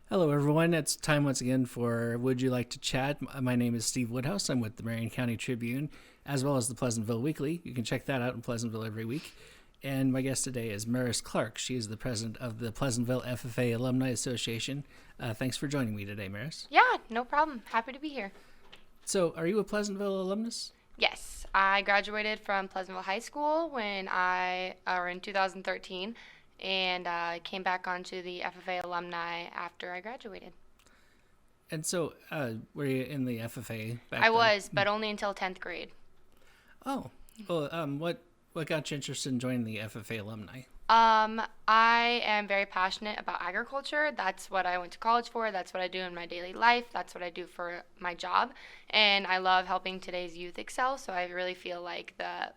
Hello, everyone. It's time once again for Would You Like to Chat? My name is Steve Woodhouse. I'm with the Marion County Tribune, as well as the Pleasantville Weekly. You can check that out in Pleasantville every week. And my guest today is Maris Clark. She is the president of the Pleasantville FFA Alumni Association. Thanks for joining me today, Maris. Yeah, no problem. Happy to be here. So, are you a Pleasantville alumnus? Yes, I graduated from Pleasantville High School in 2013, and I came back onto the FFA alumni after I graduated. And so, were you in the FFA back I then? was, but only until 10th grade. Oh, well, what got you interested in joining the FFA alumni? I am very passionate about agriculture. That's what I went to college for. That's what I do in my daily life. That's what I do for my job. And I love helping today's youth excel. So I really feel like the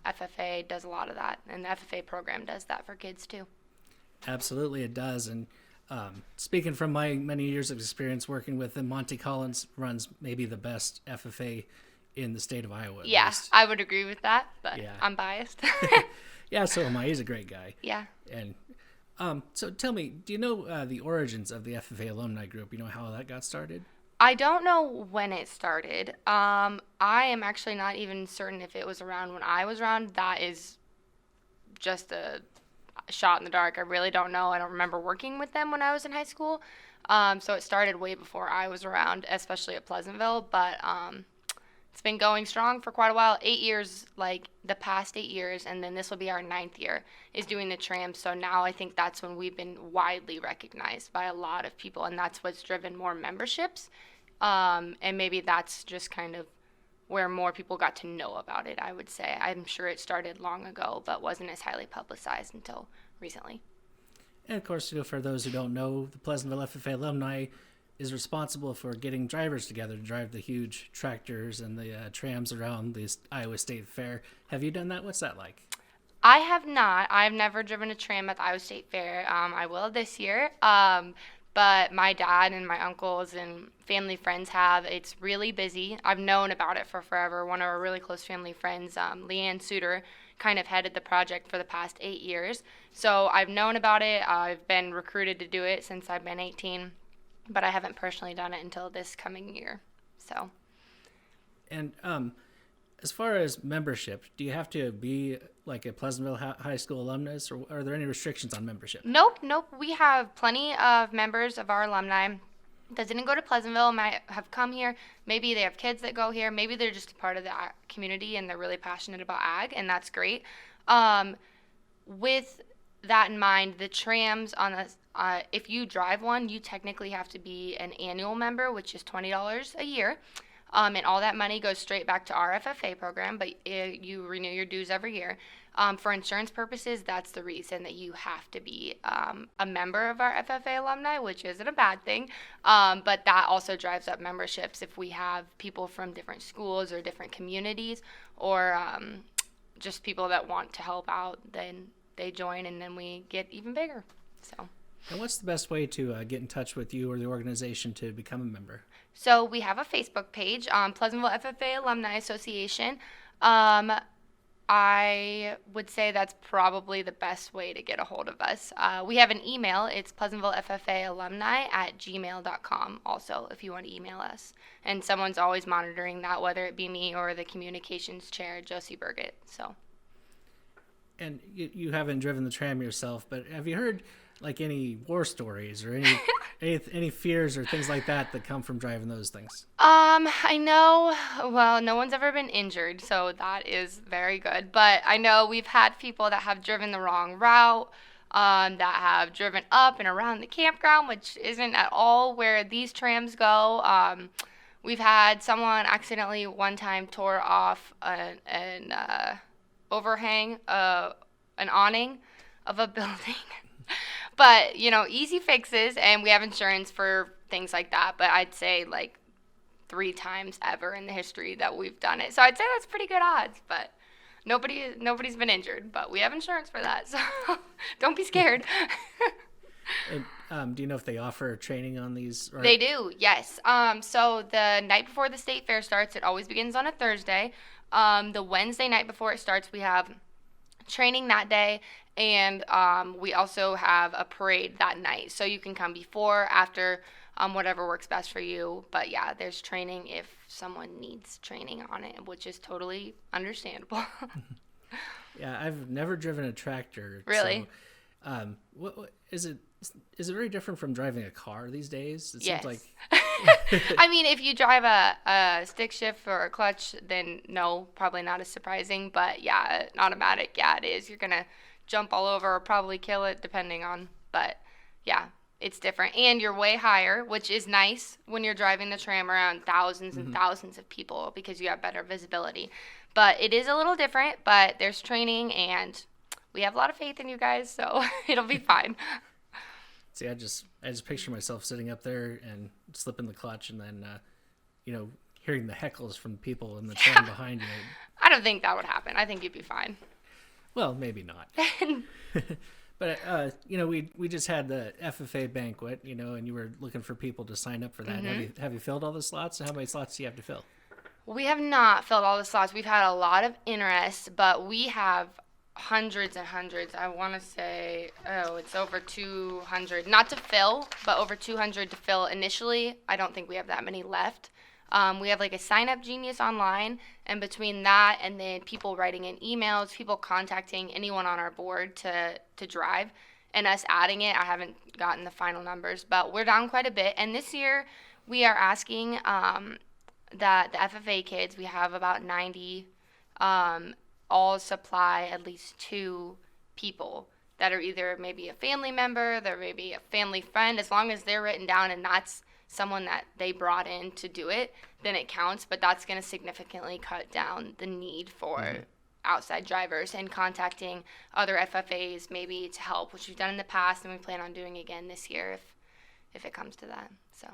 FFA does a lot of that. And the FFA program does that for kids too. Absolutely, it does. And speaking from my many years of experience working with them, Monty Collins runs maybe the best FFA in the state of Iowa. Yeah, I would agree with that, but Yeah. I'm biased. Yeah, so am I. He's a great guy. Yeah. And so tell me, do you know the origins of the FFA alumni group? You know how that got started? I don't know when it started. I am actually not even certain if it was around when I was around. That is just a shot in the dark. I really don't know. I don't remember working with them when I was in high school. So it started way before I was around, especially at Pleasantville. But it's been going strong for quite a while. 8 years, like the past 8 years, and then this will be our 9th year, is doing the tram. So now I think that's when we've been widely recognized by a lot of people, and that's what's driven more memberships. And maybe that's just kind of where more people got to know about it, I would say. I'm sure it started long ago, but wasn't as highly publicized until recently. And of course, for those who don't know, the Pleasantville FFA alumni is responsible for getting drivers together to drive the huge tractors and the trams around the Iowa State Fair. Have you done that? What's that like? I have not. I've never driven a tram at the Iowa State Fair. I will this year. But my dad and my uncles and family friends have. It's really busy. I've known about it for forever. One of our really close family friends, Leanne Suter, kind of headed the project for the past 8 years. So I've known about it. I've been recruited to do it since I've been 18, but I haven't personally done it until this coming year. So. And as far as membership, do you have to be like a Pleasantville High School alumnus, or are there any restrictions on membership? Nope. We have plenty of members of our alumni that didn't go to Pleasantville, might have come here. Maybe they have kids that go here. Maybe they're just a part of the community and they're really passionate about ag, and that's great. With that in mind, the trams if you drive one, you technically have to be an annual member, which is $20 a year. And all that money goes straight back to our FFA program, but you renew your dues every year. For insurance purposes, that's the reason that you have to be a member of our FFA alumni, which isn't a bad thing. But that also drives up memberships if we have people from different schools or different communities, or just people that want to help out, then they join, and then we get even bigger. So. And what's the best way to get in touch with you or the organization to become a member? So we have a Facebook page, Pleasantville FFA Alumni Association. I would say that's probably the best way to get a hold of us. We have an email. It's pleasantvilleffaalumni@gmail.com also, if you want to email us. And someone's always monitoring that, whether it be me or the communications chair, Josie Burgett. So. And you haven't driven the tram yourself, but have you heard like any war stories or any fears or things like that come from driving those things? I know, well, no one's ever been injured, so that is very good. But I know we've had people that have driven the wrong route, that have driven up and around the campground, which isn't at all where these trams go. We've had someone accidentally one time tore off an overhang, an awning of a building. But, easy fixes, and we have insurance for things like that. But I'd say like 3 times ever in the history that we've done it. So I'd say that's pretty good odds, but nobody's been injured. But we have insurance for that, so don't be scared. And do you know if they offer training on these? Or... They do, yes. So the night before the state fair starts, it always begins on a Thursday. The Wednesday night before it starts, we have training that day, And we also have a parade that night. So you can come before, after, whatever works best for you. But yeah, there's training if someone needs training on it, which is totally understandable. Yeah, I've never driven a tractor. Really? So, what is it? Is it very different from driving a car these days? It Yes. seems like I mean, if you drive a stick shift or a clutch, then no, probably not as surprising. But yeah, an automatic, yeah, it is. You're going to jump all over or probably kill it, depending on. But yeah, it's different. And you're way higher, which is nice when you're driving the tram around thousands and thousands of people because you have better visibility. But it is a little different, but there's training, and we have a lot of faith in you guys, so it'll be fine. see, I just picture myself sitting up there and slipping the clutch, and then hearing the heckles from people in the tram behind you. I don't think that would happen. I think you'd be fine. Well, maybe not. But we just had the FFA banquet, and you were looking for people to sign up for that. Have you filled all the slots? How many slots do you have to fill? We have not filled all the slots. We've had a lot of interest, but we have hundreds and hundreds. I want to say, it's over 200. Not to fill, but over 200 to fill initially. I don't think we have that many left. We have like a Sign Up Genius online, and between that and then people writing in emails, people contacting anyone on our board to drive, and us adding it, I haven't gotten the final numbers, but we're down quite a bit. And this year we are asking that the FFA kids, we have about 90, all supply at least 2 people that are either maybe a family member, they're maybe a family friend. As long as they're written down and that's someone that they brought in to do it, then it counts. But that's going to significantly cut down the need for outside drivers, and contacting other FFAs maybe to help, which we've done in the past, and we plan on doing again this year if it comes to that. So.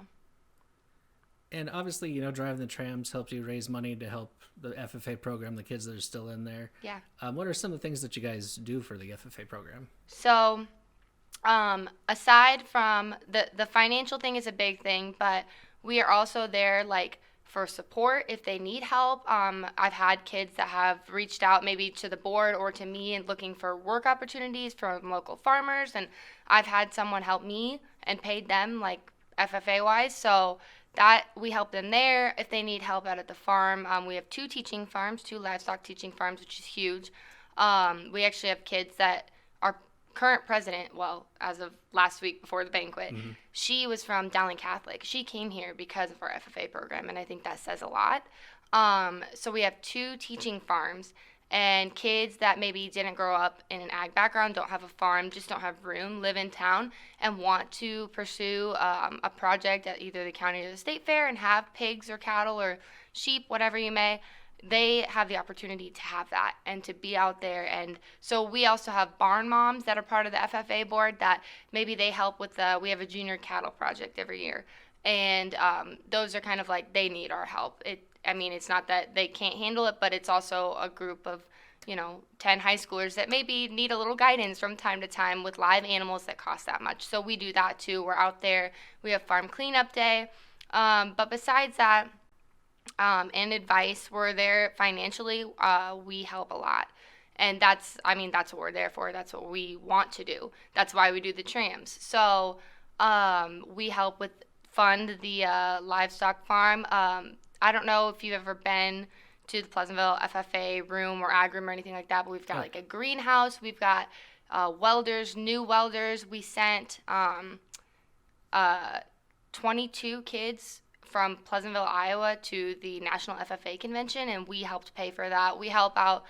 And obviously, driving the trams helps you raise money to help the FFA program, the kids that are still in there. Yeah. What are some of the things that you guys do for the FFA program? So, aside from the financial thing is a big thing, but we are also there like for support if they need help. I've had kids that have reached out maybe to the board or to me and looking for work opportunities from local farmers, and I've had someone help me and paid them like FFA wise. So that we help them there. If they need help out at the farm, we have 2 teaching farms, 2 livestock teaching farms, which is huge. We actually have kids that our current president, well, as of last week before the banquet, she was from Dowling Catholic. She came here because of our FFA program, and I think that says a lot. So we have 2 teaching farms, and kids that maybe didn't grow up in an ag background, don't have a farm, just don't have room, live in town, and want to pursue a project at either the county or the state fair and have pigs or cattle or sheep, whatever you may, they have the opportunity to have that and to be out there. And so we also have barn moms that are part of the FFA board that maybe they help with we have a junior cattle project every year. And those are kind of like, they need our help. It's not that they can't handle it, but it's also a group of, 10 high schoolers that maybe need a little guidance from time to time with live animals that cost that much. So we do that too. We're out there. We have farm cleanup day. But besides that, and advice, we're there financially. We help a lot. And that's what we're there for. That's what we want to do. That's why we do the trams. So we help fund the livestock farm. I don't know if you've ever been to the Pleasantville FFA room or ag room or anything like that, but we've got like a greenhouse. We've got welders, new welders. We sent 22 kids from Pleasantville, Iowa to the National FFA Convention, and we helped pay for that. We help out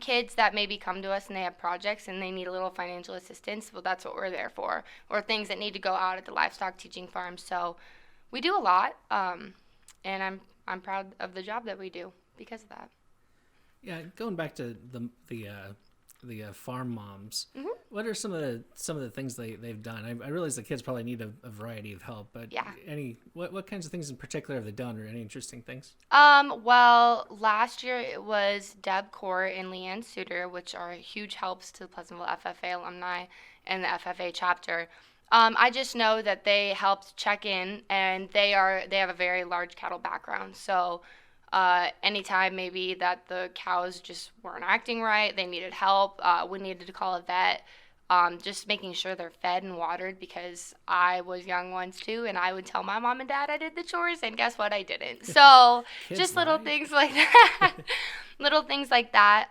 kids that maybe come to us and they have projects and they need a little financial assistance. Well, that's what we're there for, or things that need to go out at the livestock teaching farm. So we do a lot, and I'm proud of the job that we do because of that. Yeah, going back to the farm moms, what are some of the things they've done? I realize the kids probably need a variety of help, but yeah. What kinds of things in particular have they done, or any interesting things? Well, last year it was Deb Court and Leanne Suter, which are huge helps to the Pleasantville FFA alumni and the FFA chapter. I just know that they helped check in, and they have a very large cattle background. So Anytime maybe that the cows just weren't acting right, they needed help, we needed to call a vet. Just making sure they're fed and watered, because I was young once too, and I would tell my mom and dad I did the chores, and guess what? I didn't. So Kids just lie. little things like that. Little things like that.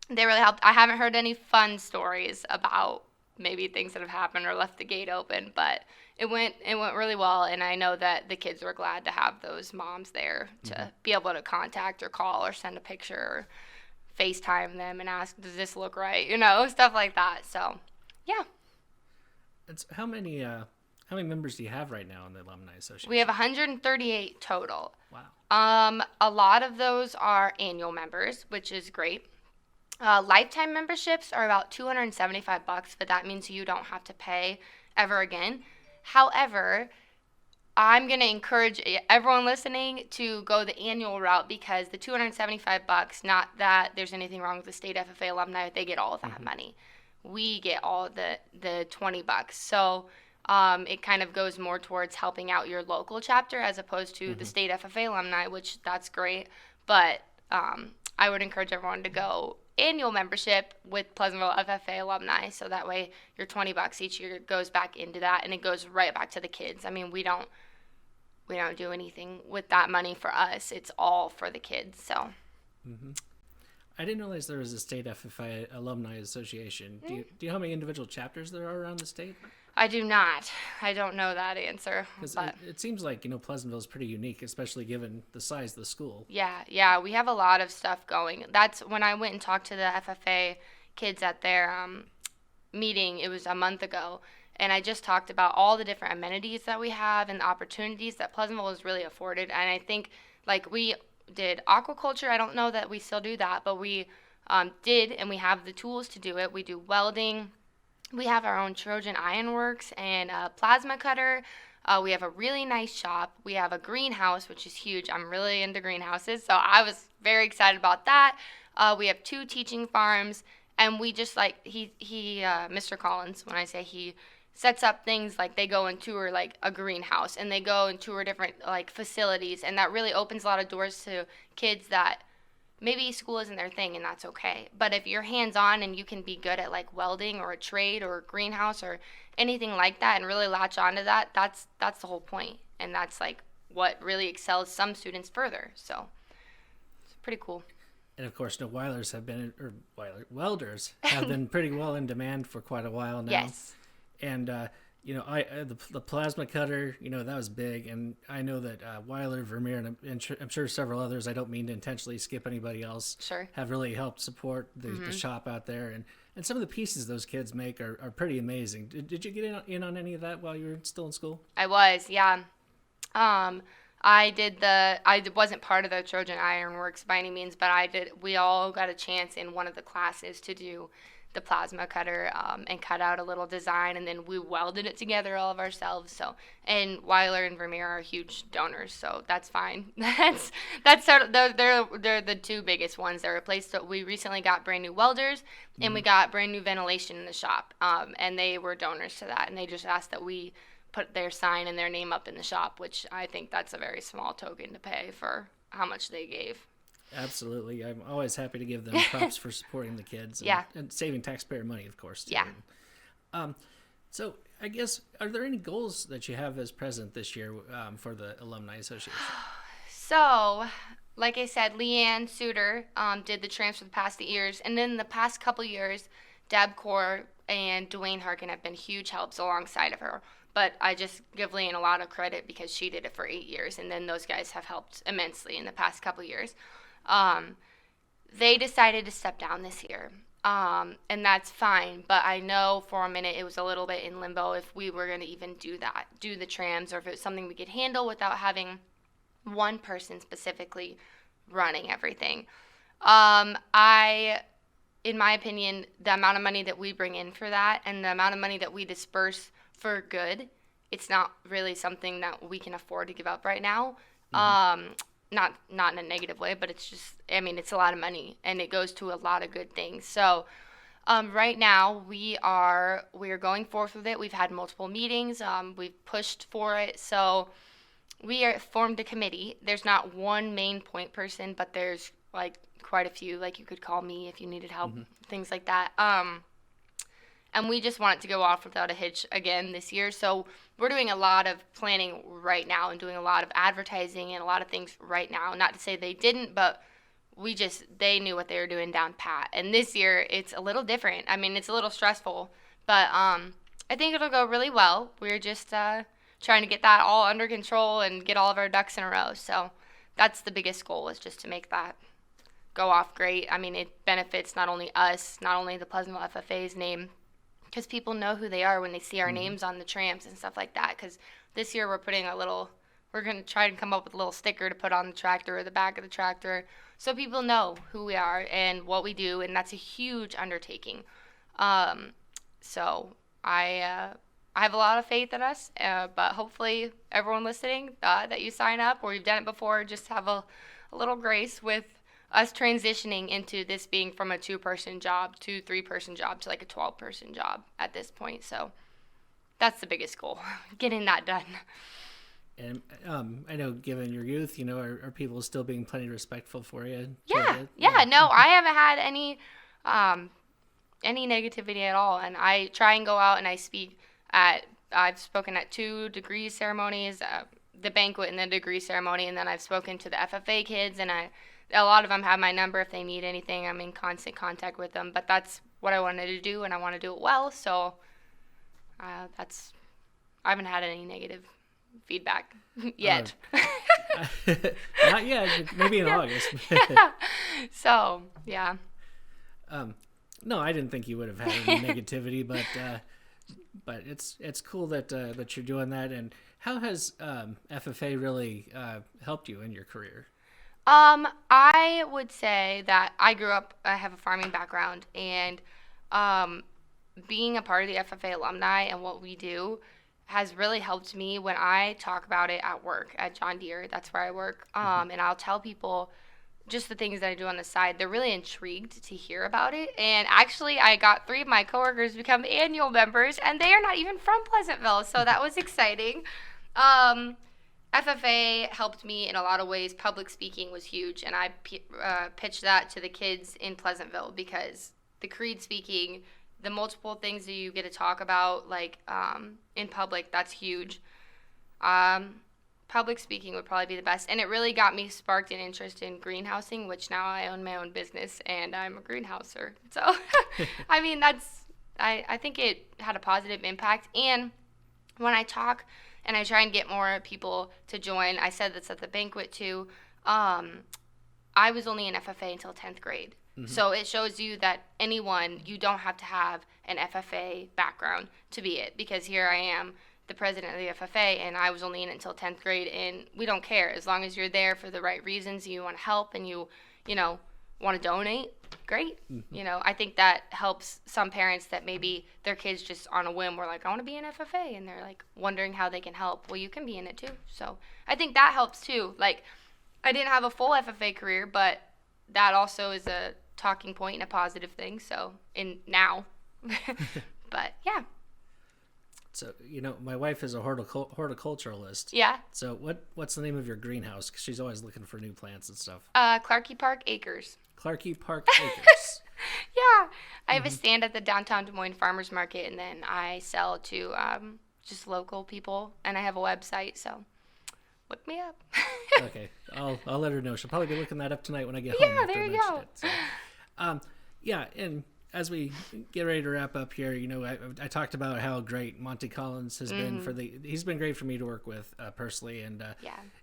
They really helped. I haven't heard any fun stories about maybe things that have happened or left the gate open, but it went really well, and I know that the kids were glad to have those moms there to be able to contact or call or send a picture or FaceTime them and ask, does this look right? Stuff like that. So, yeah. It's, how many members do you have right now in the Alumni Association? We have 138 total. Wow. A lot of those are annual members, which is great. Lifetime memberships are about $275, but that means you don't have to pay ever again. However, I'm going to encourage everyone listening to go the annual route, because the $275, not that there's anything wrong with the state FFA alumni, they get all of that money. We get all of the $20. So it kind of goes more towards helping out your local chapter as opposed to the state FFA alumni, which that's great. But I would encourage everyone to go annual membership with Pleasantville FFA alumni, so that way your $20 each year goes back into that, and it goes right back to the kids. I mean, we don't do anything with that money for us. It's all for the kids. So I didn't realize there was a state FFA Alumni Association. Do you know how many individual chapters there are around the state? I do not. I don't know that answer. Because But it seems like, Pleasantville is pretty unique, especially given the size of the school. yeah, we have a lot of stuff going. That's when I went and talked to the FFA kids at their meeting. It was a month ago. And I just talked about all the different amenities that we have and the opportunities that Pleasantville is really afforded. And I think, like, we did aquaculture. I don't know that we still do that, but we did, and we have the tools to do it. We do welding. We have our own Trojan Ironworks and a plasma cutter. We have a really nice shop. We have a greenhouse, which is huge. I'm really into greenhouses, so I was very excited about that. We have 2 teaching farms, and we just, like, Mr. Collins, when I say he sets up things like they go and tour like a greenhouse, and they go and tour different like facilities, and that really opens a lot of doors to kids that maybe school isn't their thing, and that's okay. But if you're hands-on and you can be good at like welding or a trade or a greenhouse or anything like that and really latch onto that, that's the whole point. And that's like what really excels some students further. So it's pretty cool. And of course, welders have been pretty well in demand for quite a while now. Yes. And the plasma cutter, that was big, and I know that Weiler, Vermeer, and I'm sure several others, I don't mean to intentionally skip anybody else, Sure. have really helped support the shop out there, and some of the pieces those kids make are pretty amazing. Did you get in on any of that while you were still in school? I was, yeah. I wasn't part of the Trojan Ironworks by any means, but we all got a chance in one of the classes to do the plasma cutter and cut out a little design, and then we welded it together all of ourselves. So, and Weiler and Vermeer are huge donors, so that's fine. that's sort of, they're the 2 biggest ones that replaced. So we recently got brand new welders, and we got brand new ventilation in the shop, and they were donors to that, and they just asked that we put their sign and their name up in the shop, which I think that's a very small token to pay for how much they gave. Absolutely. I'm always happy to give them props for supporting the kids and saving taxpayer money, of course, too. Yeah. So I guess, are there any goals that you have as president this year for the Alumni Association? So, like I said, Leanne Suter did the trams for the past 8 years, and then the past couple years, Deb Core and Dwayne Harkin have been huge helps alongside of her. But I just give Leanne a lot of credit because she did it for 8 years, and then those guys have helped immensely in the past couple years. They decided to step down this year, and that's fine, but I know for a minute it was a little bit in limbo if we were going to even do the trams, or if it was something we could handle without having one person specifically running everything. In my opinion, the amount of money that we bring in for that and the amount of money that we disperse for good, it's not really something that we can afford to give up right now. Not in a negative way, but it's just, it's a lot of money, and it goes to a lot of good things. So right now we are going forth with it. We've had multiple meetings. We've pushed for it. So we are formed a committee. There's not one main point person, but there's like quite a few. Like you could call me if you needed help, things like that. And we just want it to go off without a hitch again this year. So we're doing a lot of planning right now and doing a lot of advertising and a lot of things right now. Not to say they didn't, but they knew what they were doing down pat. And this year it's a little different. I mean, it's a little stressful, but I think it'll go really well. We're just trying to get that all under control and get all of our ducks in a row. So that's the biggest goal, is just to make that go off great. I mean, it benefits not only us, not only the Pleasantville FFA's name, because people know who they are when they see our names on the trams and stuff like that. Because this year we're going to try and come up with a little sticker to put on the tractor or the back of the tractor so people know who we are and what we do, and that's a huge undertaking. So I have a lot of faith in us, but hopefully everyone listening that you sign up or you've done it before, just have a little grace with us transitioning into this being from a 2-person job to 3-person job to like a 12-person job at this point. So that's the biggest goal, getting that done. And I know, given your youth, are people still being plenty respectful for you? Yeah. No, I haven't had any negativity at all. And I try and go out and I've spoken at 2 degree ceremonies, the banquet and the degree ceremony, and then I've spoken to the FFA kids, and a lot of them have my number if they need anything. I'm in constant contact with them, but that's what I wanted to do, and I want to do it well. So I haven't had any negative feedback yet. Not yet. Maybe in August. So yeah. No, I didn't think you would have had any negativity, but it's cool that you're doing that. And how has FFA really helped you in your career? I would say that I have a farming background, and being a part of the FFA alumni and what we do has really helped me when I talk about it at work at John Deere. That's where I work. And I'll tell people just the things that I do on the side. They're really intrigued to hear about it. And actually, I got 3 of my coworkers become annual members, and they are not even from Pleasantville. So that was exciting. FFA helped me in a lot of ways. Public speaking was huge, and I pitched that to the kids in Pleasantville, because the creed speaking, the multiple things that you get to talk about, like in public, that's huge. Public speaking would probably be the best, and it really got me sparked an interest in greenhousing, which now I own my own business, and I'm a greenhouser. So, I mean, I think it had a positive impact, and when I talk and I try and get more people to join, I said this at the banquet too, I was only in FFA until 10th grade. So it shows you that you don't have to have an FFA background to be it, because here I am, the president of the FFA, and I was only in it until 10th grade, and we don't care. As long as you're there for the right reasons, you want to help, and you want to donate, great. I think that helps some parents that maybe their kids just on a whim were like, I want to be in FFA, and they're like wondering how they can help. Well, you can be in it too. So I think that helps too. Like, I didn't have a full FFA career, but that also is a talking point and a positive thing. So now, but yeah. So, my wife is a horticulturalist. Yeah. So what's the name of your greenhouse? 'Cause she's always looking for new plants and stuff. Clarkey Park Acres. Clarkey Park Acres. Yeah. I have a stand at the downtown Des Moines Farmers Market, and then I sell to just local people, and I have a website, so look me up. Okay. I'll let her know. She'll probably be looking that up tonight when I get home. Yeah, there you go. It, so. Yeah, and as we get ready to wrap up here, I talked about how great Monty Collins has been he's been great for me to work with personally, and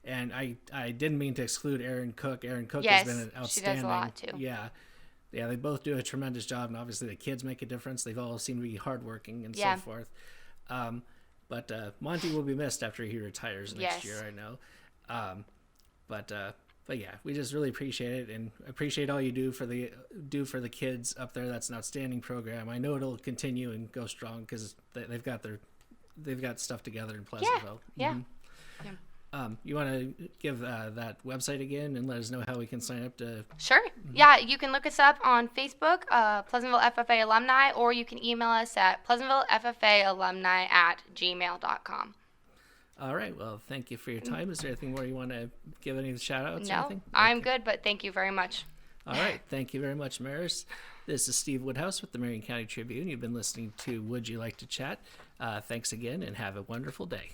and I didn't mean to exclude Erin Cook. Erin Cook has been an outstanding. She does a lot too. Yeah, they both do a tremendous job, and obviously the kids make a difference. They've all seemed to be hardworking and so forth. But Monty will be missed after he retires next year, I know. But yeah, we just really appreciate it, and appreciate all you do for the kids up there. That's an outstanding program. I know it'll continue and go strong, because they've got stuff together in Pleasantville. Yeah. You want to give that website again and let us know how we can sign up to? Sure. Yeah, you can look us up on Facebook, Pleasantville FFA Alumni, or you can email us at pleasantvilleffaalumni@gmail.com. All right. Well, thank you for your time. Is there anything more you want to give any shout outs or No, anything? I'm good, but thank you very much. All right. Thank you very much, Maris. This is Steve Woodhouse with the Marion County Tribune. You've been listening to Would You Like to Chat? Thanks again and have a wonderful day.